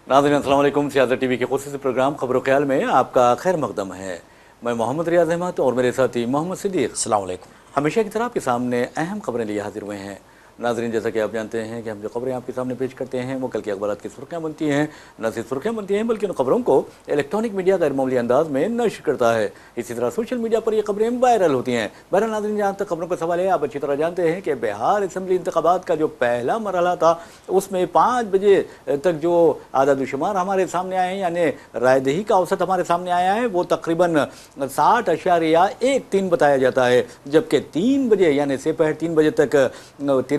नाज़रीन अस्सलाम वालेकुम। सियासत टीवी के खुसूसी प्रोग्राम खबर ख्याल में आपका खैर मकदम है। मैं मोहम्मद रियाज अहमद और मेरे साथी मोहम्मद सिद्दीक। अस्सलाम वालेकुम। हमेशा की तरह आपके सामने अहम खबरें लिए हाजिर हुए हैं। नाज़रीन, जैसा कि आप जानते हैं कि हम जो खबरें आपके सामने पेश करते हैं वो कल के अखबारात की सुर्खियाँ बनती हैं। न सिर्फ सुर्खियाँ बनती हैं बल्कि उन खबरों को इलेक्ट्रॉनिक मीडिया गैर मामूली अंदाज में नश्र करता है। इसी तरह सोशल मीडिया पर ये खबरें वायरल होती हैं। बहरहाल नाज़रीन, जहाँ तक खबरों का सवाल है, आप अच्छी तरह जानते हैं कि बिहार असम्बली इंतखाबात का जो पहला मरहला था उसमें 5 बजे तक जो आदादुशुमार हमारे सामने आए हैं, यानी रायदही का औसत हमारे सामने आया है, वो तकरीबन 60.13 बताया जाता है, जबकि 3 बजे यानी से पहले 3 बजे तक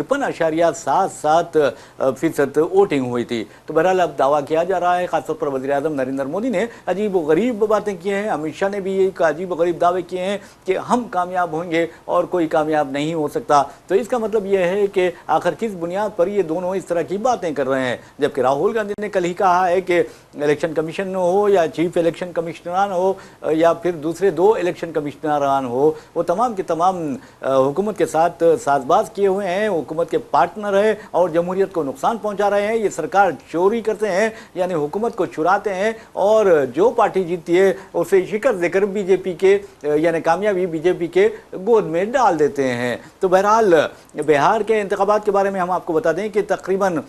53.77% वोटिंग हुई थी। तो बहरहाल अब दावा किया जा रहा है, खासतौर पर वज़ीर आज़म नरेंद्र मोदी ने अजीब व गरीब बातें की हैं, अमित शाह ने भी एक अजीब व गरीब दावे किए हैं कि हम कामयाब होंगे और कोई कामयाब नहीं हो सकता। तो इसका मतलब यह है कि आखिर किस बुनियाद पर ये दोनों इस तरह की बातें कर रहे हैं, जबकि राहुल गांधी ने कल ही कहा है कि इलेक्शन कमीशन हो या चीफ इलेक्शन कमिश्नरान हो या फिर दूसरे 2 इलेक्शन कमिश्नरान हो, वो तमाम के तमाम हुकूमत के साथ साजबाज किए हुए हैं, हुकूमत के पार्टनर है और जमहूरियत को नुकसान पहुंचा रहे हैं। ये सरकार चोरी करते हैं, यानी हुकूमत को चुराते हैं और जो पार्टी जीतती है उसे शिकस्त देकर बीजेपी के यानी कामयाबी बीजेपी के गोद में डाल देते हैं। तो बहरहाल बिहार के इंतखाबात के बारे में हम आपको बता दें कि तकरीबन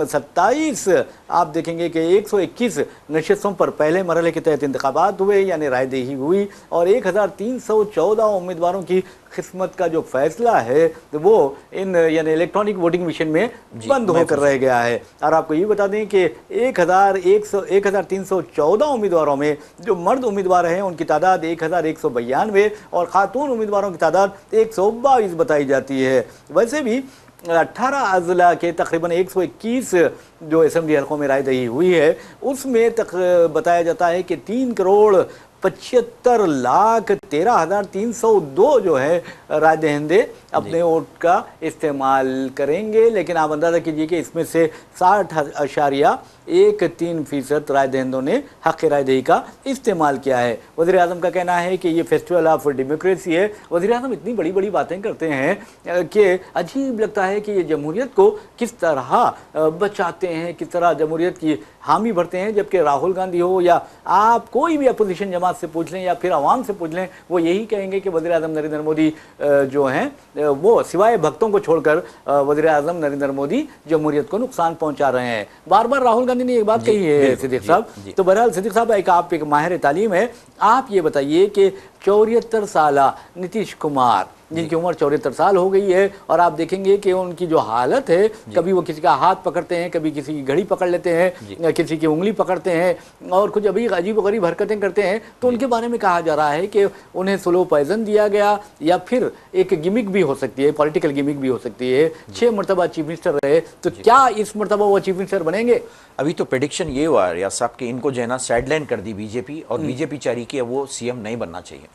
27 आप देखेंगे कि 121 नशस्तों पर पहले मरहले के तहत इंतखाबात हुए, यानी रायदही हुई और 1314 उम्मीदवारों की किस्मत का जो फैसला है वो इन यानी इलेक्ट्रॉनिक वोटिंग मशीन में बंद होकर रह गया है। और आपको ये बता दें कि 1314 उम्मीदवारों में जो मर्द उम्मीदवार हैं उनकी तादाद 1192 और खातून उम्मीदवारों की तादाद 122 बताई जाती है। वैसे भी 18 अजला के तकरीबन 121 जो असेंबली हलकों में रायदही हुई है उसमें तक बताया जाता है कि 3,75,13,302 जो है राय दहिंदे अपने वोट का इस्तेमाल करेंगे। लेकिन आप अंदाज़ा कीजिए कि इसमें से 60.13% राय दहिंदों ने हक़ रायदही का इस्तेमाल किया है। वज़ीर आज़म का कहना है कि ये फेस्टिवल ऑफ डेमोक्रेसी है। वज़ीर आज़म इतनी बड़ी बड़ी बातें करते हैं कि अजीब लगता है कि ये जमहूरियत को किस तरह बचाते हैं, किस तरह जमहूरियत की हामी भरते हैं, जबकि राहुल गांधी हो या आप कोई भी अपोजिशन जमात से पूछ लें या फिर आवाम से पूछ लें, वो यही कहेंगे कि वज़ीर आज़म नरेंद्र मोदी जो हैं वो सिवाय भक्तों को छोड़कर वज़ीर आज़म नरेंद्र मोदी जमहूरियत को नुकसान पहुंचा रहे हैं। बार बार राहुल गांधी ने एक बात कही है सिद्दीक साहब। तो बहरहाल सिद्दीक साहब, आप एक माहिर तालीम है, आप ये बताइए कि 74 साला नीतीश कुमार जिनकी उम्र 74 साल हो गई है और आप देखेंगे कि उनकी जो हालत है, कभी वो किसी का हाथ पकड़ते हैं, कभी किसी की घड़ी पकड़ लेते हैं, किसी की उंगली पकड़ते हैं और कुछ अभी अजीब गरीब हरकतें करते हैं। तो उनके बारे में कहा जा रहा है कि उन्हें स्लो पॉइजन दिया गया या फिर एक गिमिक भी हो सकती है, पॉलिटिकल गिमिक भी हो सकती है। 6 मरतबा चीफ मिनिस्टर रहे, तो क्या इस मरतबा वो चीफ मिनिस्टर बनेंगे? अभी तो प्रेडिक्शन ये हुआ रियाज साहब कि इनको जो है ना साइडलाइन कर दी बीजेपी और बीजेपी चाह रही कि वो सीएम नहीं बनना चाहिए।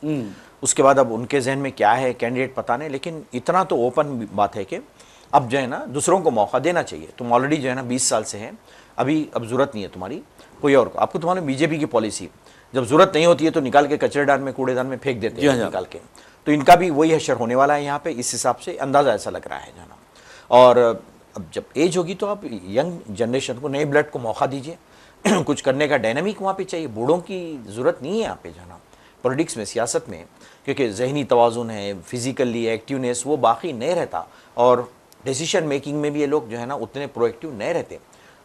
उसके बाद अब उनके जहन में क्या है कैंडिडेट पता नहीं, लेकिन इतना तो ओपन बात है कि अब जो है ना दूसरों को मौका देना चाहिए। तुम ऑलरेडी जो है ना 20 साल से हैं, अभी अब ज़रूरत नहीं है तुम्हारी कोई और को। आपको तुम्हारे बीजेपी की पॉलिसी जब ज़रूरत नहीं होती है तो निकाल के कचरेदान में कूड़ेदान में फेंक देते हैं निकाल के। तो इनका भी वही हशर होने वाला है यहाँ पे, इस हिसाब से अंदाज़ा ऐसा लग रहा है जाना। और अब जब एज होगी तो आप यंग जनरेशन को, नए ब्लड को मौका दीजिए। कुछ करने का डायनामिक वहाँ पे चाहिए, बूढ़ों की ज़रूरत नहीं है यहाँ पे जाना पॉलिटिक्स में, सियासत में, क्योंकि जहनी तवाज़ुन है, फिज़िकली एक्टिवनेस वो बाकी नहीं रहता और डिसीजन मेकिंग में भी ये लोग जो है ना उतने प्रोएक्टिव नहीं रहते।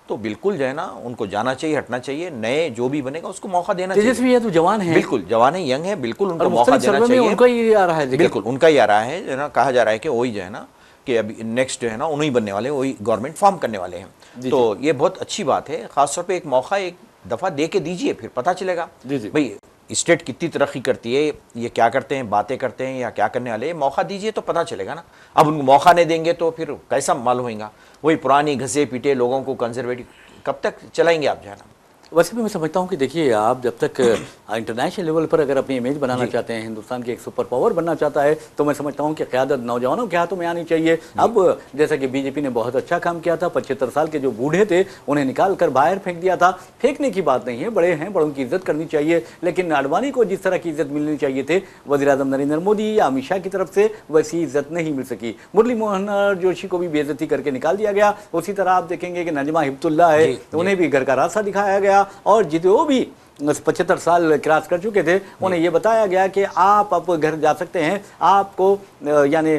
तो बिल्कुल जो है ना उनको जाना चाहिए, हटना चाहिए, नए जो भी बनेगा उसको मौका देना चाहिए। तेजस्वी है तो जवान है, बिल्कुल जवान है, यंग है, बिल्कुल उनको मौका देना चाहिए। उनका ही आ रहा है, बिल्कुल उनका ही आ रहा है, जो है ना कहा जा रहा है कि वही जो है ना कि अभी नेक्स्ट जो है ना उन्हीं बनने वाले, वही गवर्नमेंट फॉर्म करने वाले हैं। तो ये बहुत अच्छी बात है, खासतौर पर एक मौका एक दफ़ा दे के दीजिए, फिर पता चलेगा भाई स्टेट कितनी तरक्की करती है, ये क्या करते हैं, बातें करते हैं या क्या करने वाले, मौका दीजिए तो पता चलेगा ना। अब उनको मौका नहीं देंगे तो फिर कैसा मालूम होगा, वही पुरानी घसे पीटे लोगों को कंजर्वेटिव कब तक चलाएंगे आप जो है ना। वैसे भी मैं समझता हूँ कि देखिए आप जब तक इंटरनेशनल लेवल पर अगर अपनी इमेज बनाना चाहते हैं, हिंदुस्तान की एक सुपर पावर बनना चाहता है, तो मैं समझता हूँ कि क़यादत नौजवानों के हाथों में आनी चाहिए। अब जैसा कि बीजेपी ने बहुत अच्छा काम किया था, 75 साल के जो बूढ़े थे उन्हें निकाल कर बाहर फेंक दिया था। फेंकने की बात नहीं है, बड़े हैं, बड़ों की इज्जत करनी चाहिए, लेकिन अडवाणी को जिस तरह की इज्जत मिलनी चाहिए थे वज़ीर-ए-आज़म नरेंद्र मोदी या अमित शाह की तरफ से, वैसी इज्जत नहीं मिल सकी। मुरली मनोहर जोशी को भी बेइज्जती करके निकाल दिया गया। उसी तरह आप देखेंगे कि नजमा हिप्तुल्लाह है, उन्हें भी घर का रास्ता दिखाया गया, और जो भी 75 साल क्रॉस कर चुके थे उन्हें ये बताया गया कि आप अब घर जा सकते हैं, आपको यानी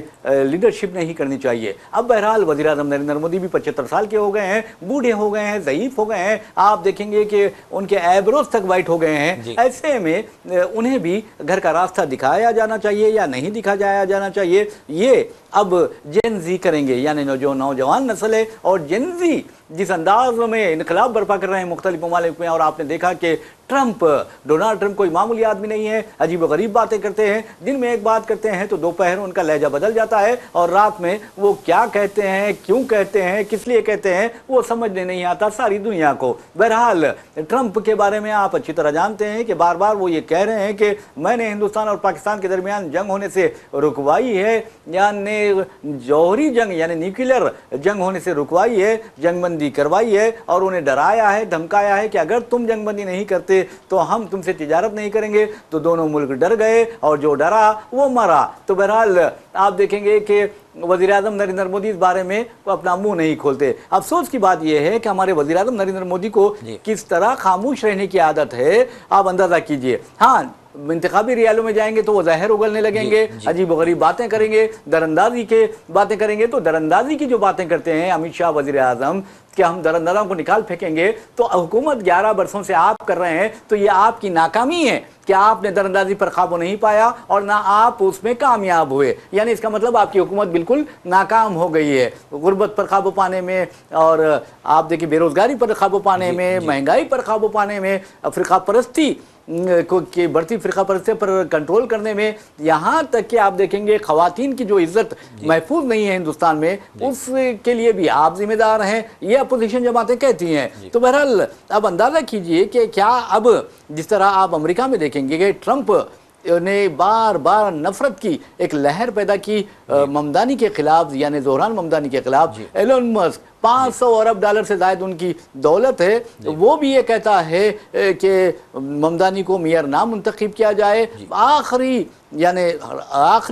लीडरशिप नहीं करनी चाहिए। अब बहरहाल वज़ीर-ए-आज़म नरेंद्र मोदी भी 75 साल के हो गए हैं, बूढ़े हो गए हैं, ज़ईफ़ हो गए हैं, आप देखेंगे कि उनके एब्रोज तक वाइट हो गए हैं। ऐसे में उन्हें भी घर का रास्ता दिखाया जाना चाहिए या नहीं दिखाया जाना चाहिए, ये अब जेन जी करेंगे, यानी जो नौजवान नस्ल है। और जेन जी जिस अंदाज में इनकलाब बर्पा कर रहे हैं मुख्तलिफ ममालिक में, और आपने देखा कि डोनाल्ड ट्रंप कोई मामूली आदमी नहीं है, अजीब गरीब बातें करते हैं, दिन में एक बात करते हैं तो दोपहर उनका लहजा बदल जाता है, और रात में वो क्या कहते हैं, क्यों कहते हैं, किस लिए कहते हैं, वो समझने नहीं आता सारी दुनिया को। बहरहाल ट्रंप के बारे में आप अच्छी तरह जानते हैं कि बार बार वो ये कह रहे हैं कि मैंने हिंदुस्तान और पाकिस्तान के दरमियान जंग होने से रुकवाई है, यानी जौहरी जंग यानी न्यूक्लियर जंग होने से रुकवाई है, जंगबंदी करवाई है, और उन्हें डराया है, धमकाया है कि अगर तुम जंगबंदी नहीं करते तो हम तुमसे तिजारत नहीं करेंगे। तो दोनों मुल्क डर गए, और जो डरा वो मरा। तो बहरहाल आप देखेंगे कि वज़ीर-ए-आज़म नरेंद्र मोदी इस बारे में अपना मुंह नहीं खोलते। अफसोस की बात यह है कि हमारे वज़ीर-ए-आज़म नरेंद्र मोदी को किस तरह खामोश रहने की आदत है, आप अंदाजा कीजिए। हाँ, इंतखाबी रियालों में जाएंगे तो वो जहर उगलने लगेंगे, अजीब गरीब बातें करेंगे, दरअंदाजी के बातें करेंगे। तो दरअंदाजी की जो बातें करते हैं अमित शाह वज़ीर-ए-आज़म कि हम दरअंदाजों को निकाल फेंकेंगे, तो हुकूमत 11 बरसों से आप कर रहे हैं, तो ये आपकी नाकामी है कि आपने दरअंदाजी पर काबू नहीं पाया और ना आप उसमें कामयाब हुए। यानी इसका मतलब आपकी हुकूमत बिल्कुल नाकाम हो गई है गुर्बत पर काबू पाने में, और आप देखिए बेरोजगारी पर काबू पाने में, महंगाई पर काबू पाने में, फ़िरका परस्ती की बढ़ती फ़िरका परस्ती पर कंट्रोल करने में, यहाँ तक कि आप देखेंगे ख़वातीन की जो इज्जत महफूज नहीं है हिंदुस्तान में, उसके लिए भी आप जिम्मेदार हैं, ये अपोजिशन जमातें कहती हैं। तो बहरहाल अब अंदाज़ा कीजिए कि क्या अब जिस तरह आप अमेरिका में देखेंगे कि ट्रंप ने बार बार नफरत की एक लहर पैदा की ममदानी के खिलाफ, यानी ज़ोहरान ममदानी के खिलाफ। एलन मस्क 500 अरब डॉलर से ज़ायद उनकी दौलत है, वो भी ये कहता है कि ममदानी को मेयर ना मुंतखब किया जाए। आखिरी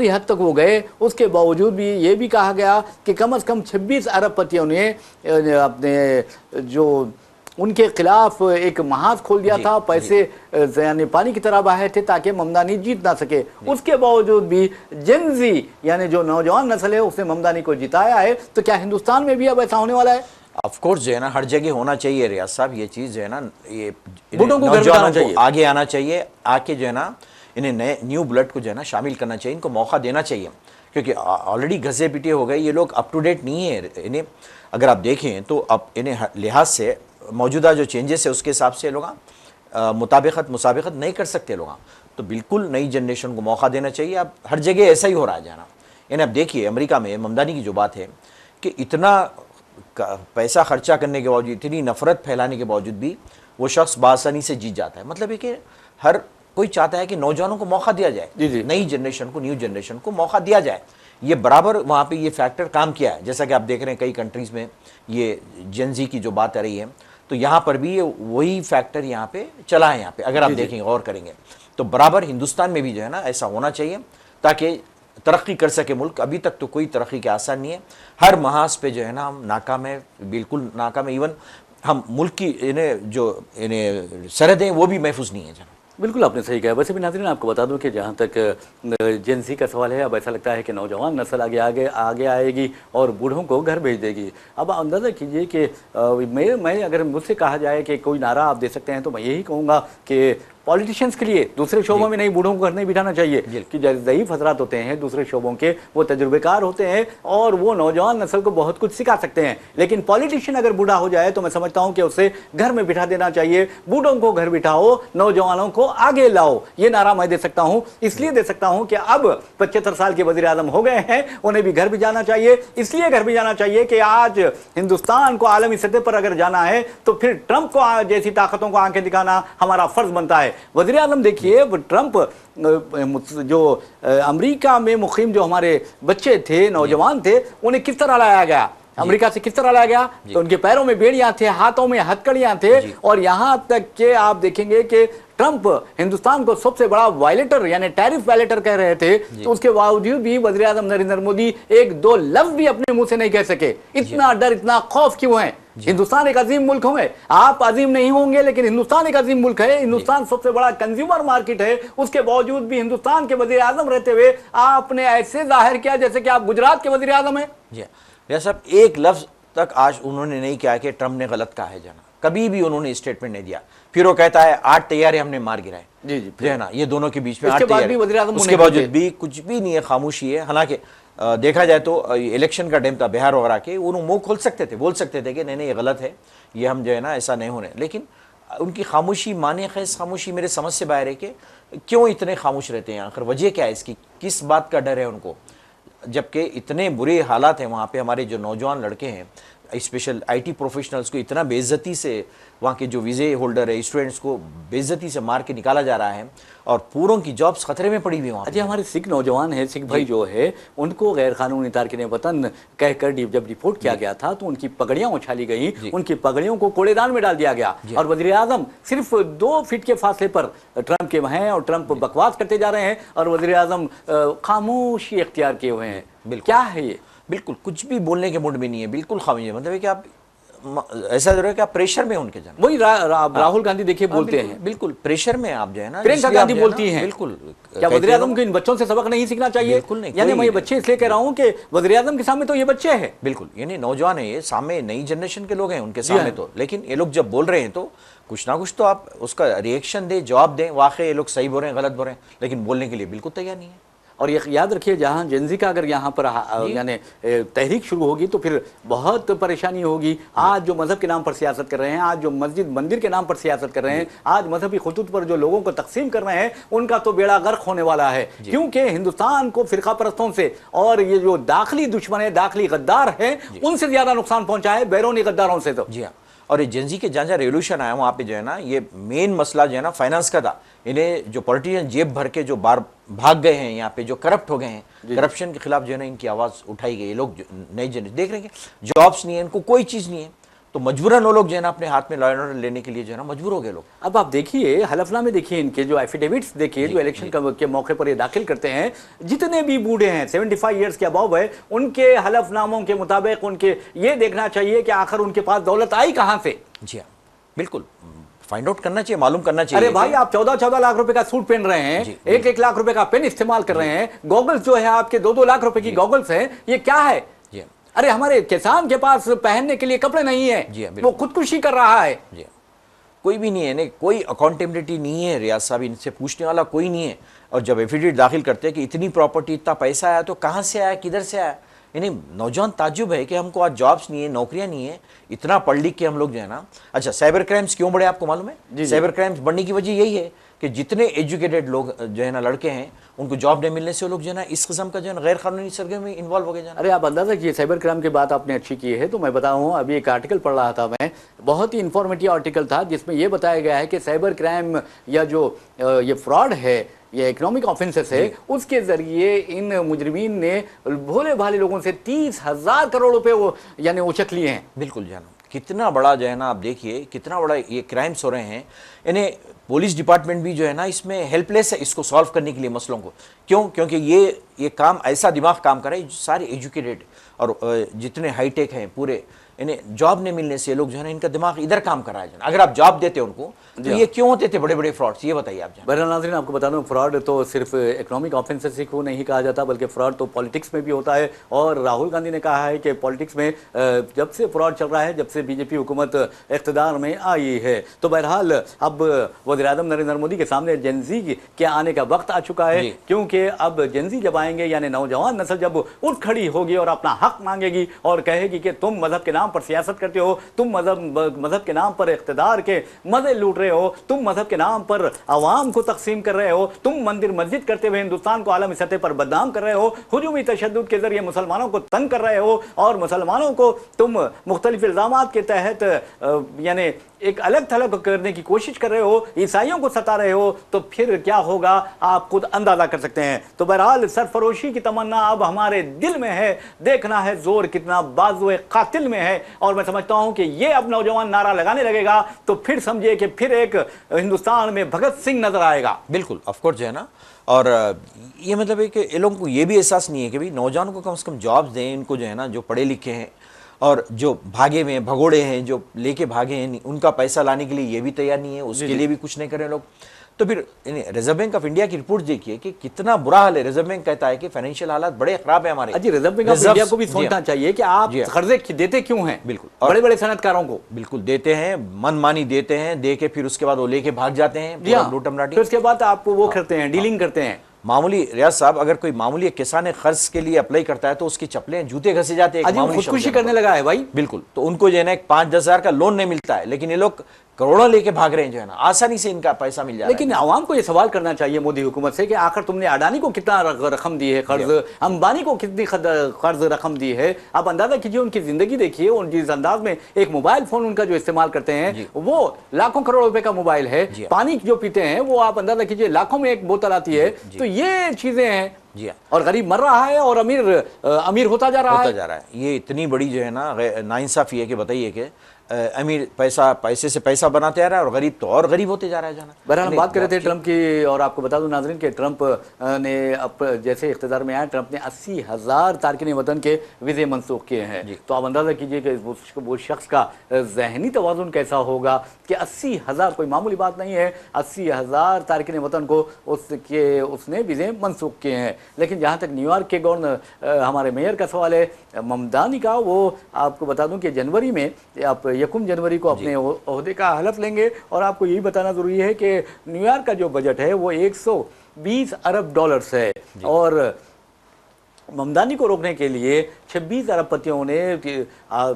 हद तक वो गए, उसके बावजूद भी ये भी कहा गया कि कम से कम 26 अरबपतियों ने अपने जो उनके खिलाफ एक महाज खोल दिया था, पैसे यानी पानी की तरह बहाए थे ताकि ममदानी जीत ना सके। उसके बावजूद भी जेन जी यानी जो नौजवान नस्ल है उसने ममदानी को जिताया है। तो क्या हिंदुस्तान में भी अब ऐसा होने वाला है? ऑफ कोर्स जो है ना, हर जगह होना चाहिए रियाज साहब, ये चीज़ जो है ना, ये बूढ़ों को नौजवानों को आगे आना चाहिए, आके जो है ना इन्हें नए न्यू ब्लड को जो है ना शामिल करना चाहिए, इनको मौका देना चाहिए, क्योंकि ऑलरेडी घसे पिटे हो गए ये लोग, अप टू डेट नहीं है। इन्हें अगर आप देखें तो अब इन्हें लिहाज से मौजूदा जो चेंजेस है उसके हिसाब से लोग मुताबिकत नहीं कर सकते लोग। तो बिल्कुल नई जनरेशन को मौका देना चाहिए। अब हर जगह ऐसा ही हो रहा है जाना। यानी अब देखिए अमेरिका में ममदानी की जो बात है कि इतना पैसा खर्चा करने के बावजूद, इतनी नफरत फैलाने के बावजूद भी वो शख्स बासानी से जीत जाता है। मतलब है कि हर कोई चाहता है कि नौजवानों को मौका दिया जाए, नई जनरेशन को, न्यू जनरेशन को मौका दिया जाए। ये बराबर वहाँ पे ये फैक्टर काम किया है। जैसा कि आप देख रहे हैं कई कंट्रीज़ में ये जेन ज़ी की जो बात आ रही है, तो यहाँ पर भी ये वही फैक्टर यहाँ पे चला है। यहाँ पे अगर आप देखेंगे और करेंगे तो बराबर हिंदुस्तान में भी जो है ना ऐसा होना चाहिए ताकि तरक्की कर सके मुल्क। अभी तक तो कोई तरक्की के आसार नहीं है, हर महाज पे जो है ना हम नाकाम है, बिल्कुल नाकाम है। इवन हम मुल्क की इन्हें सरहदें हैं वो भी महफूज नहीं है जनाब। बिल्कुल आपने सही कहा। वैसे भी नाज़रीन आपको बता दूं कि जहाँ तक जेन ज़ी का सवाल है, अब ऐसा लगता है कि नौजवान नस्ल आगे आएगी और बूढ़ों को घर भेज देगी। अब अंदाज़ा कीजिए कि मैं अगर मुझसे कहा जाए कि कोई नारा आप दे सकते हैं तो मैं यही कहूँगा कि पॉलिटिशियंस के लिए दूसरे शोबों में नहीं, बूढ़ों को घर नहीं बिठाना चाहिए कि ज़ईफ हजरात होते हैं दूसरे शोबों के, वो तजुर्बेकार होते हैं और वो नौजवान नस्ल को बहुत कुछ सिखा सकते हैं। लेकिन पॉलिटिशियन अगर बूढ़ा हो जाए तो मैं समझता हूं कि उसे घर में बिठा देना चाहिए। बूढ़ों को घर बिठाओ, नौजवानों को आगे लाओ, ये नारा मैं दे सकता हूं। इसलिए दे सकता हूं कि अब 75 साल के वजीर आजम हो गए हैं, उन्हें भी घर भी जाना चाहिए। इसलिए घर भी जाना चाहिए कि आज हिंदुस्तान को आलमी सतह पर अगर जाना है तो फिर ट्रंप को जैसी ताकतों को आंखें दिखाना हमारा फर्ज बनता है। वजीर आजम देखिए, ट्रंप जो अमेरिका में मुकीम जो हमारे बच्चे थे, नौजवान थे, उन्हें किस तरह लाया गया, अमेरिका से किस तरह लाया गया, तो उनके पैरों में बेड़ियां थे, हाथों में हथकड़ियां थे, और यहां तक कि आप देखेंगे कि ट्रंप हिंदुस्तान को सबसे बड़ा वायलेटर यानी टैरिफ वायलेटर कह रहे थे, तो उसके बावजूद भी वज़ीर आज़म नरेंद्र मोदी एक दो लफ्ज भी अपने मुंह से नहीं कह सके। इतना डर, इतना खौफ क्यों है? हिंदुस्तान एक अजीम मुल्क है, आप अजीम नहीं होंगे लेकिन हिंदुस्तान एक अजीम मुल्क है, हिंदुस्तान सबसे बड़ा कंज्यूमर मार्केट है, उसके बावजूद भी हिंदुस्तान के वज़ीर आज़म रहते हुए आपने ऐसे जाहिर किया जैसे कि आप गुजरात के वज़ीर आज़म हैं। जी साहब, एक लफ्ज तक आज उन्होंने नहीं कहा कि ट्रंप ने गलत कहा है जाना, कभी भी उन्होंने स्टेटमेंट नहीं दिया। फिर वो कहता है 8 तैयारे हमने मार गिराए, जी जी है ना, ये दोनों के बीच में 8 तैयारे, उसके बावजूद भी कुछ भी नहीं है, खामोशी है। हालांकि देखा जाए तो इलेक्शन का टाइम था बिहार वगैरह के, उन्होंने मुंह खोल सकते थे, बोल सकते थे कि नहीं नहीं ये गलत है, ये हम जो है ना ऐसा नहीं होने, लेकिन उनकी खामोशी, माने खैस खामोशी मेरे समझ से बाहर है कि क्यों इतने खामोश रहते हैं, आखिर वजह क्या है इसकी, किस बात का डर है उनको, जबकि इतने बुरे हालात हैं वहाँ पे। हमारे जो नौजवान लड़के हैं, स्पेशल आईटी प्रोफेशनल्स को इतना बेइज्जती से, वहाँ के जो वीज़े होल्डर है स्टूडेंट्स को बेइज्जती से मार के निकाला जा रहा है, और पूरों की जॉब्स खतरे में पड़ी हुई वहाँ। अच्छा, हमारे सिख नौजवान हैं, सिख भाई जो है, उनको गैर कानूनी तारकिन वतन कहकर जब रिपोर्ट किया गया था तो उनकी पगड़ियाँ उछाली गई, उनकी पगड़ियों को कूड़ेदान में डाल दिया गया, और वज़ीर आज़म सिर्फ 2 फीट के फासले पर ट्रंप के हैं और ट्रंप बकवास करते जा रहे हैं और वज़ीर आज़म खामोशी इख्तियार किए हुए हैं। क्या है ये? बिल्कुल कुछ भी बोलने के मूड में नहीं है, बिल्कुल खामोश, मतलब है कि आप ऐसा जरूर है कि आप प्रेशर में उनके जान। वही राहुल गांधी देखिए बोलते हैं, बिल्कुल प्रेशर में आप जो है ना, प्रियंका गांधी बोलती हैं, बिल्कुल क्या वज़ीर आज़म को इन बच्चों से सबक नहीं सीखना चाहिए? बिल्कुल नहीं। यानी मैं ये बच्चे इसलिए कह रहा हूँ कि वज़ीर आज़म के सामने तो ये बच्चे हैं, बिल्कुल यानी नौजवान है, ये सामने नई जनरेशन के लोग हैं उनके सामने तो, लेकिन ये लोग जब बोल रहे हैं तो कुछ ना कुछ तो आप उसका रिएक्शन दें, जवाब दें, वाकई ये लोग सही बोल रहे हैं गलत बोल रहे हैं, लेकिन बोलने के लिए बिल्कुल तैयार नहीं है। और ये याद रखिए, जहाँ जेंजी का अगर यहाँ पर यानी तहरीक शुरू होगी तो फिर बहुत परेशानी होगी। आज जो मजहब के नाम पर सियासत कर रहे हैं, आज जो मस्जिद मंदिर के नाम पर सियासत कर रहे हैं, आज मजहबी खतूत पर जो लोगों को तकसीम कर रहे हैं, उनका तो बेड़ा गर्क होने वाला है, क्योंकि हिंदुस्तान को फिरका परस्तों से और ये जो दाखिली दुश्मन है, दाखिली गद्दार है, उनसे ज्यादा नुकसान पहुंचा है बैरूनी गद्दारों से। तो जी हाँ, और ये जेंजी के जहाँ जहाँ रेवोल्यूशन आया वहाँ पे जो है ना, ये मेन मसला जो है ना फाइनेंस का था। इन्हें जो पॉलिटिशियन जेब भर के जो बार भाग गए हैं यहाँ पे, जो करप्ट हो गए हैं, करप्शन के खिलाफ जो है ना इनकी आवाज़ उठाई गई। लोग नई जनरेशन देख रहे हैं, जॉब्स नहीं है, इनको कोई चीज़ नहीं है, तो मजबूरन वो लोग जो है ना अपने हाथ में लॉ एंड ऑर्डर लेने के लिए जो है ना मजबूर हो गए लोग। अब आप देखिए हलफनामे देखिए, इनके जो एफिडेविट्स देखिए, जो इलेक्शन के मौके पर ये दाखिल करते हैं, जितने भी बूढ़े हैं 75 ईयर्स के अबव है, उनके हलफनामों के मुताबिक उनके ये देखना चाहिए कि आखिर उनके पास दौलत आई कहाँ से। जी हाँ, बिल्कुल फाइंड आउट करना चाहिए, मालूम करना चाहिए। अरे भाई, आप 14-14 लाख रुपए का सूट पहन रहे हैं, 1-1 लाख रुपए का पेन इस्तेमाल कर रहे हैं, गॉगल्स जो है आपके 2-2 लाख रुपए की गॉगल्स हैं, ये क्या है? अरे हमारे किसान के पास पहनने के लिए कपड़े नहीं है, वो खुदकुशी कर रहा है। कोई भी नहीं है, नहीं कोई अकाउंटेबिलिटी नहीं है, रियाज साहब इनसे पूछने वाला कोई नहीं है। और जब एफिडेविट दाखिल करते हैं कि इतनी प्रॉपर्टी, इतना पैसा आया, तो कहाँ से आया, किधर से आया, यानी नौजवान ताज्जुब है कि हमको आज जॉब्स नहीं है, नौकरियां नहीं है, इतना पढ़ लिख के हम लोग जो है ना। अच्छा, साइबर क्राइम्स क्यों बढ़े आपको मालूम है? साइबर क्राइम्स बढ़ने की वजह यही है कि जितने एजुकेटेड लोग जो है ना लड़के हैं, उनको जॉब नहीं मिलने से वो लोग जो है ना इस किस्म का जो है ना गैर कानूनी सरगर्मी में इन्वॉल्व हो गए जाना। अरे आप अंदाजा कीजिए, साइबर क्राइम की बात आपने अच्छी की है, तो मैं बताऊँ, अभी एक आर्टिकल पढ़ रहा था मैं, बहुत ही इन्फॉर्मेटिव आर्टिकल था, जिसमें यह बताया गया है कि साइबर क्राइम या जो ये फ्रॉड है, ये इकोनॉमिक ऑफेंसेस है, उसके जरिए इन मुजरिमीन ने भोले भाले लोगों से 30,000 करोड़ रुपए वो यानी उचक लिए हैं। बिल्कुल जानो, कितना बड़ा जो है ना, आप देखिए कितना बड़ा ये क्राइम्स हो रहे हैं। इन्हें पुलिस डिपार्टमेंट भी जो है ना इसमें हेल्पलेस है इसको सॉल्व करने के लिए मसलों को। क्यों? क्योंकि ये काम ऐसा दिमाग काम करे, सारे एजुकेटेड और जितने हाईटेक हैं पूरे, इन्हें जॉब नहीं मिलने से लोग जो है ना इनका दिमाग इधर काम कर रहा है। अगर आप जॉब देते उनको तो ये क्यों होते थे बड़े बड़े फ्रॉड्स, ये बताइए आप। बहरहाल नाज़रीन, आपको बता दूं, फ्रॉड तो सिर्फ इकोनॉमिक ऑफेंसेस को नहीं कहा जाता, बल्कि फ्रॉड तो पॉलिटिक्स में भी होता है। और राहुल गांधी ने कहा है कि पॉलिटिक्स में जब से फ्रॉड चल रहा है, जब से बीजेपी हुकूमत इख्तिदार में आई है, तो बहरहाल अब वज़ीर-ए-आज़म नरेंद्र मोदी के सामने जेनजी के आने का वक्त आ चुका है, क्योंकि अब जेनजी जब आएंगे, यानी नौजवान नस्ल जब उठ खड़ी होगी और अपना हक मांगेगी और कहेगी कि तुम मजहब के नाम पर सियासत करते हो, तुम मजहब के नाम पर इख्तिदार के मजे लूट रहे हो, तुम मजहब के नाम पर अवाम को तकसीम कर रहे हो, तुम मंदिर मस्जिद करते हुए हिंदुस्तान को आलमी सतह पर बदनाम कर रहे हो, हुजूमी तशद्दुद के जरिए मुसलमानों को तंग कर रहे हो और मुसलमानों को तुम मुख्तलिफ इल्जामात के तहत यानी एक अलग थलग करने की कोशिश कर रहे हो, ईसाइयों को सता रहे हो, तो फिर क्या होगा आप खुद अंदाजा कर सकते हैं। तो बहरहाल सरफरोशी की तमन्ना अब हमारे दिल में है, देखना है जोर कितना बाजुए कातिल में है। और मैं समझता हूं कि ये अब नौजवान नारा लगाने लगेगा तो फिर समझिए कि फिर एक हिंदुस्तान में भगत सिंह नजर आएगा। बिल्कुल, ऑफ कोर्स जो है ना, और ये मतलब है कि इन लोगों को ये भी एहसास नहीं है कि भाई नौजवानों को कम से कम जॉब्स दें, इनको जो है ना, जो पढ़े लिखे हैं और जो भागे हुए हैं, भगोड़े हैं, जो लेके भागे हैं, उनका पैसा लाने के लिए ये भी तैयार नहीं है, उसके लिए भी कुछ नहीं कर रहे लोग। तो फिर रिजर्व बैंक ऑफ इंडिया की रिपोर्ट देखिए कि कितना बुरा हाल है। रिजर्व बैंक कहता है कि फाइनेंशियल हालात बड़े खराब है हमारे। जी, रिजर्व बैंक ऑफ इंडिया को भी सोचना चाहिए कि आप कर्जे देते क्यों हैं। बिल्कुल, बड़े बड़े सनतकारों को बिल्कुल देते हैं, मनमानी देते हैं, दे के फिर उसके बाद वो लेके भाग जाते हैं, लूटमराटी, फिर उसके बाद आप वो करते हैं, डीलिंग करते हैं। मामूली रियाज साहब, अगर कोई मामूली किसान कर्ज के लिए अप्लाई करता है तो उसकी चप्पलें जूते घसे जाते हैं, खुदकुशी करने लगा है भाई। बिल्कुल, तो उनको जो है ना 5-10 हज़ार का लोन नहीं मिलता है, लेकिन ये लोग करोड़ों लेके भाग रहे हैं, जो है ना आसानी से इनका पैसा मिल जाए। लेकिन आवाम को ये सवाल करना चाहिए मोदी हुकूमत से कि आखिर तुमने अडानी को कितना रकम दी है कर्ज, अंबानी को कितनी कर्ज रकम दी है। आप अंदाजा कीजिए, उनकी जिंदगी देखिए, उन जिस अंदाज में एक मोबाइल फोन उनका जो इस्तेमाल करते हैं वो लाखों करोड़ रुपए का मोबाइल है, पानी जो पीते हैं वो आप अंदाजा कीजिए लाखों में एक बोतल आती है। तो ये चीजें हैं जी, और गरीब मर रहा है और अमीर होता जा रहा है। ये इतनी बड़ी जो है ना नाइंसाफी है कि बताइए कि अमीर पैसे से पैसा बनाते जा रहा है और गरीब तो और गरीब होते जा रहा है। जाना बहरहाल हम बात कर रहे थे ट्रंप की, और आपको बता दूं नाजरीन कि ट्रंप ने अब जैसे इख्तिदार में आया, ट्रंप ने 80,000 तारकिन वतन के वीज़े मनसूख किए हैं। तो आप अंदाज़ा कीजिए कि वो शख्स का जहनी तवाज़ुन कैसा होगा कि 80,000 कोई मामूली बात नहीं है, 80,000 तारकिन वतन को उसने वीज़े मनसूख किए हैं। लेकिन जहाँ तक न्यूयॉर्क के गवर्नर हमारे मेयर का सवाल है, ममदानी का, वो आपको बता दूं कि जनवरी में आप 1 जनवरी को अपने ओहदे का हलफ लेंगे। और आपको यही बताना ज़रूरी है कि न्यूयॉर्क का जो बजट है वो 120 अरब डॉलर्स है, और ममदानी को रोकने के लिए 26 अरबपतियों ने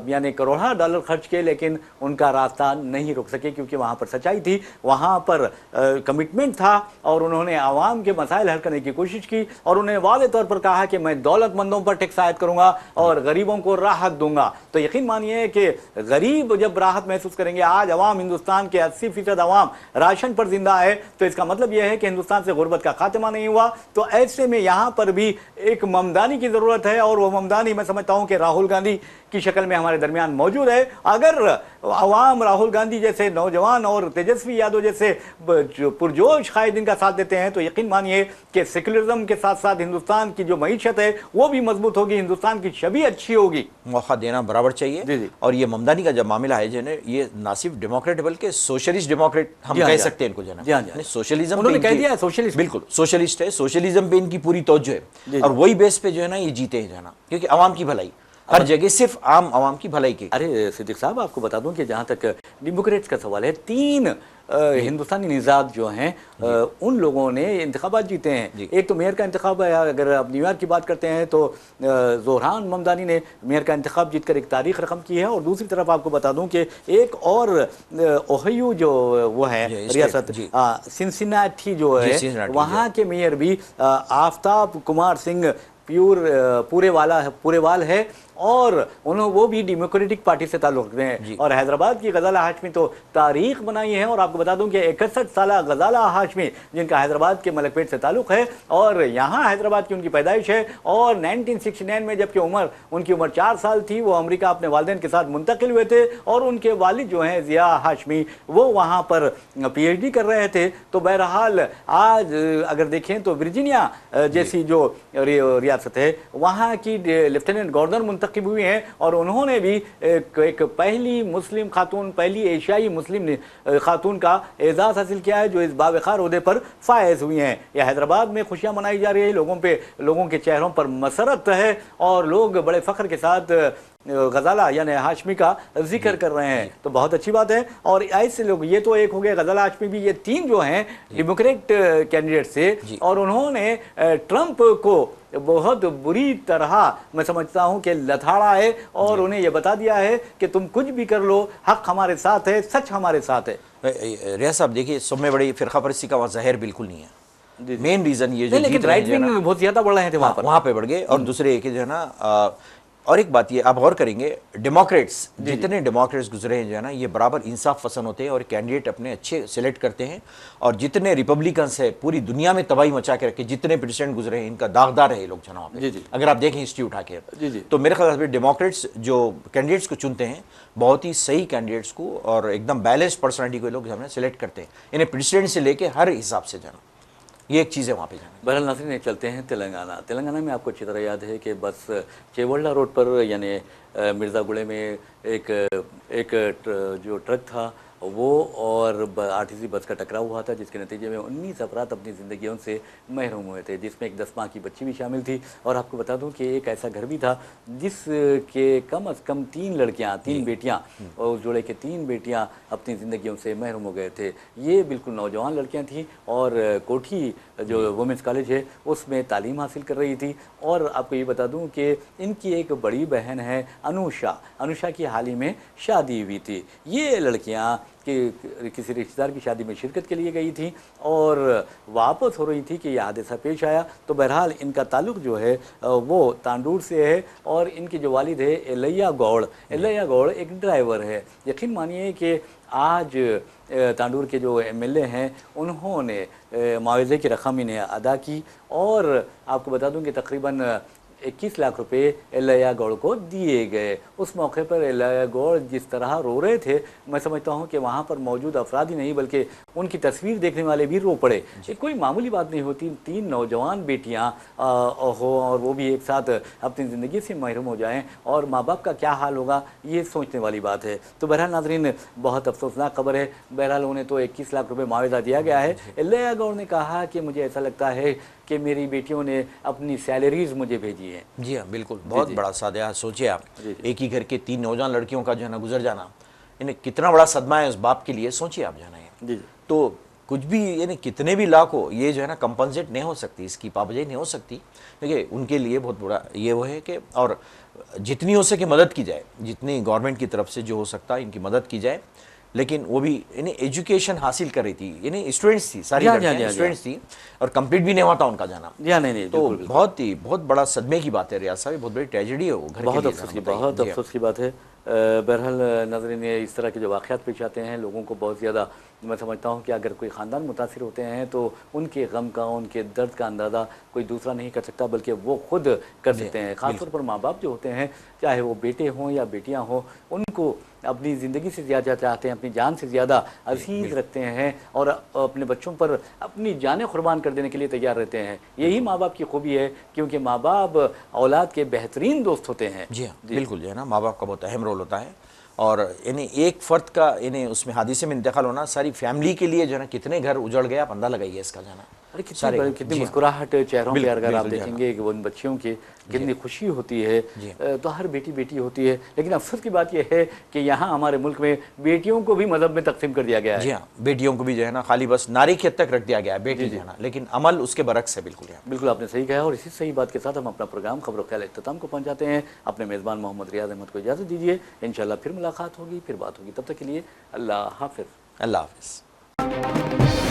यानी करोड़ों डॉलर खर्च किए, लेकिन उनका रास्ता नहीं रोक सके, क्योंकि वहाँ पर सच्चाई थी, वहाँ पर कमिटमेंट था, और उन्होंने आवाम के मसाइल हल करने की कोशिश की, और उन्होंने वादे तौर पर कहा कि मैं दौलतमंदों पर टैक्स आयद करूँगा और गरीबों को राहत दूंगा। तो यकीन मानिए कि गरीब जब राहत महसूस करेंगे, आज अवाम, हिंदुस्तान के 80% अवाम राशन पर जिंदा है, तो इसका मतलब यह है कि हिंदुस्तान से गुर्बत का खात्मा नहीं हुआ। तो ऐसे में यहाँ पर भी एक ममदानी की ज़रूरत है, और वो ममदानी मैं समझता हूँ कि राहुल गांधी की शक्ल में हमारे दरमियान मौजूद है। अगर अवाम राहुल गांधी जैसे नौजवान और तेजस्वी यादव जैसे पुरजोश कायदीन का साथ देते हैं, तो यकीन मानिए कि सेकुलरिज्म के साथ साथ हिंदुस्तान की जो मईशत है वो भी मजबूत होगी, हिंदुस्तान की छवि अच्छी होगी। मौका देना बराबर चाहिए। जी। और ये ममदानी का जब मामला है जो ये ना सिर्फ डेमोक्रेट बल्कि सोशलिस्ट डेमोक्रेट हम कह सकते हैं इनको, जो सोशलिज्म उन्होंने कह दिया है, सोशलिस्ट, बिल्कुल सोशलिस्ट है, सोशलिज्म पे इनकी पूरी तवज्जो है, और वही बेस पे जो है ना ये जीते हैं, जो है ना, क्योंकि आवाम की भलाई हर जगह सिर्फ आवाम की भलाई की। अरे सिद्दीक साहब, आपको बता दूं कि जहां तक डेमोक्रेट्स का सवाल है, 3 हिंदुस्तानी निज़ाद जो हैं उन लोगों ने इंतखाबात जीते हैं। एक तो मेयर का इंतखाब है, अगर आप न्यूयॉर्क की बात करते हैं तो ज़ोहरान ममदानी ने मेयर का इंतखाब जीतकर एक तारीख रकम की है। और दूसरी तरफ आपको बता दूं कि एक और ओहियो जो वो है रियासत सिनसिनाटी जो है, वहाँ के मेयर भी आफ्ताब कुमार सिंह पूरेवाल है, और वो भी डेमोक्रेटिक पार्टी से ताल्लुक रखते हैं। और हैदराबाद की गजाला हाशमी तो तारीख बनाई है, और आपको बता दूं कि 61 साल गजाला हाशमी जिनका हैदराबाद के मलकपेट से ताल्लुक है, और यहाँ हैदराबाद की उनकी पैदाइश है, और 1969 में जबकि उनकी उम्र 4 साल थी, वो अमेरिका अपने वालिदैन के साथ मुंतकिल हुए थे, और उनके वालिद जो हैं जिया हाशमी वो वहाँ पर PhD कर रहे थे। तो बहरहाल आज अगर देखें तो वर्जीनिया जैसी जो रियासत है, वहाँ की लेफ्टिनेंट गवर्नर मुंतखब हुई हैं और उन्होंने भी एक पहली मुस्लिम खातून, पहली एशियाई मुस्लिम खातून का एजाज़ हासिल किया है जो इस बावक़ार ओहदे पर फायज़ हुई हैं। यह हैदराबाद में खुशियाँ मनाई जा रही है, लोगों के चेहरों पर मसरत है और लोग बड़े फ़ख्र के साथ गजाला यानी हाशमी का जिक्र कर रहे हैं, तो बहुत अच्छी बात है। और ऐसे लोग, ये तो एक हो गया गजाला, हाशमी भी, ये तीन जो हैं डेमोक्रेट कैंडिडेट से, और उन्होंने ट्रंप को बहुत बुरी तरह मैं समझता हूं कि लथाड़ा है और उन्हें यह बता दिया है कि तुम कुछ भी कर लो, हक हमारे साथ है, सच हमारे साथ है। रियाज साहब देखिए, सब में बड़ी फिरका परस्ती का वहाँ ज़ाहिर बिल्कुल नहीं है। मेन रीज़न ये जो लेकिन राइट विंग बहुत ज़्यादा बढ़ रहे थे वहाँ पे बढ़ गए। और दूसरे एक जो है ना, और एक बात ये आप गौर करेंगे, डेमोक्रेट्स जितने डेमोक्रेट्स गुजरे हैं जो है ना, ये बराबर इंसाफ पसंद होते हैं और कैंडिडेट अपने अच्छे सेलेक्ट करते हैं। और जितने रिपब्लिकन्स है पूरी दुनिया में तबाही मचा के रखे, जितने प्रेसिडेंट गुजरे हैं इनका दागदार है ये लोग चुनाव पे। अगर आप देखें हिस्ट्री उठा के तो मेरे ख्याल से डेमोक्रेट्स जो कैंडिडेट्स को चुनते हैं बहुत ही सही कैंडिडेट्स को और एकदम बैलेंस पर्सनैलिटी को लोग जो सेलेक्ट करते हैं, इन्हें प्रेसिडेंट से लेके हर हिसाब से जाना, ये एक चीज़ है वहाँ पे जाना। बहरहाल नाज़रीन, चलते हैं तेलंगाना में आपको अच्छी तरह याद है कि बस चेवल्ला रोड पर यानी मिर्ज़ागुड़े में एक जो ट्रक था वो और आरटीसी बस का टकराव हुआ था, जिसके नतीजे में 19 अफराद अपनी ज़िंदगियों से महरूम हुए थे, जिसमें एक 10 माह की बच्ची भी शामिल थी। और आपको बता दूं कि एक ऐसा घर भी था जिसके कम अज़ कम 3 बेटियां और उस जोड़े के 3 बेटियां अपनी ज़िंदगियों से महरूम हो गए थे। ये बिल्कुल नौजवान लड़कियां थीं और कोठी जो वुमेंस कॉलेज है उसमें तालीम हासिल कर रही थी। और आपको ये बता दूं कि इनकी एक बड़ी बहन है अनुषा की हाल ही में शादी हुई थी। ये लड़कियां कि किसी रिश्तेदार की शादी में शिरकत के लिए गई थी और वापस हो रही थी कि यह हादसा पेश आया। तो बहरहाल इनका ताल्लुक़ जो है वो तांडूर से है और इनके जो वालिद है एलैया गौड़ एक ड्राइवर है। यकीन मानिए कि आज तांडूर के जो एमएलए हैं उन्होंने मुआवजे की रकम इन्हें अदा की और आपको बता दूं कि तकरीबन 21 लाख रुपए एलैया गौड़ को दिए गए। उस मौके पर एलैया गौड़ जिस तरह रो रहे थे, मैं समझता हूं कि वहां पर मौजूद अफराद ही नहीं बल्कि उनकी तस्वीर देखने वाले भी रो पड़े। ये कोई मामूली बात नहीं होती, 3 नौजवान बेटियां हो और वो भी एक साथ अपनी ज़िंदगी से महरूम हो जाएं और माँ बाप का क्या हाल होगा, ये सोचने वाली बात है। तो बहरहाल नाज़रीन, बहुत अफसोसनाक खबर है। बहरहाल उन्हें तो 21 लाख रुपये मुआवजा दिया गया है। एलैया गौड़ ने कहा कि मुझे ऐसा लगता है कि मेरी बेटियों ने अपनी सैलरीज मुझे भेजी है। जी हाँ, बिल्कुल, बहुत बड़ा सादया। सोचिए आप, एक ही घर के 3 नौजवान लड़कियों का जो है ना गुजर जाना, इन्हें कितना बड़ा सदमा है उस बाप के लिए, सोचिए आप जाना है। तो कुछ भी यानी कितने भी लाख हो, ये जो है ना कंपनसेट नहीं हो सकती, इसकी पाबंदी नहीं हो सकती। देखिए उनके लिए बहुत बड़ा ये वो है कि और जितनी हो सके मदद की जाए, जितनी गवर्नमेंट की तरफ से जो हो सकता है इनकी मदद की जाए। लेकिन वो भी यानी एजुकेशन हासिल कर रही थी, यानी स्टूडेंट्स थी, सारी स्टूडेंट्स थी और कंप्लीट भी नहीं हुआ था उनका जाना। नहीं, तो बहुत बड़ा सदमे की बात है रियाज साहब, बहुत बड़ी ट्रेजेडी है वो घर के लिए। बहुत अफसोस की बात है। बहरहाल नाज़रीन, इस तरह के जो वाक़यात पेश आते हैं लोगों को बहुत ज़्यादा, मैं समझता हूँ कि अगर कोई ख़ानदान मुतासिर होते हैं तो उनके गम का, उनके दर्द का अंदाज़ा कोई दूसरा नहीं कर सकता बल्कि वो खुद कर सकते हैं। ख़ासतौर पर माँ बाप जो होते हैं, चाहे वो बेटे हों या बेटियाँ हों, उनको अपनी ज़िंदगी से ज़्यादा चाहते हैं, अपनी जान से ज़्यादा अजीज़ रखते हैं और अपने बच्चों पर अपनी जानें कुर्बान कर देने के लिए तैयार रहते हैं। यही माँ बाप की खूबी है, क्योंकि माँ बाप औलाद के बेहतरीन दोस्त होते हैं। जी हाँ, बिल्कुल जो है ना, माँ बाप का बहुत अहम रोल होता है। और यानी एक फ़र्द का यानी उसमें हादसे में इंतकाल होना, सारी फैमिली के लिए जो है ना कितने घर उजड़ गया, आप अंदाज़ा लगाइए इसका जाना। अरे कितनी मुस्कुराहट चेहरों पे अगर आप देखेंगे कि उन बच्चियों की कितनी खुशी होती है। तो हर बेटी होती है, लेकिन अफसोस की बात यह है कि यहाँ हमारे मुल्क में बेटियों को भी मज़हब में तकसीम कर दिया गया है। जी हाँ, बेटियों को भी जो है ना खाली बस नारी की हद तक रख दिया गया है, बेटी जो है ना, लेकिन अमल उसके बरक्स है। बिल्कुल आपने सही कहा। और इसी सही बात के साथ हम अपना प्रोग्राम खबर ख्याल इख्तिताम को पहुँचाते हैं। अपने मेज़बान मोहम्मद रियाज अहमद को इजाज़त दीजिए। इंशाअल्लाह फिर मुलाकात होगी, फिर बात होगी। तब तक के लिए अल्लाह हाफ़िज़। अल्लाह हाफ़िज़।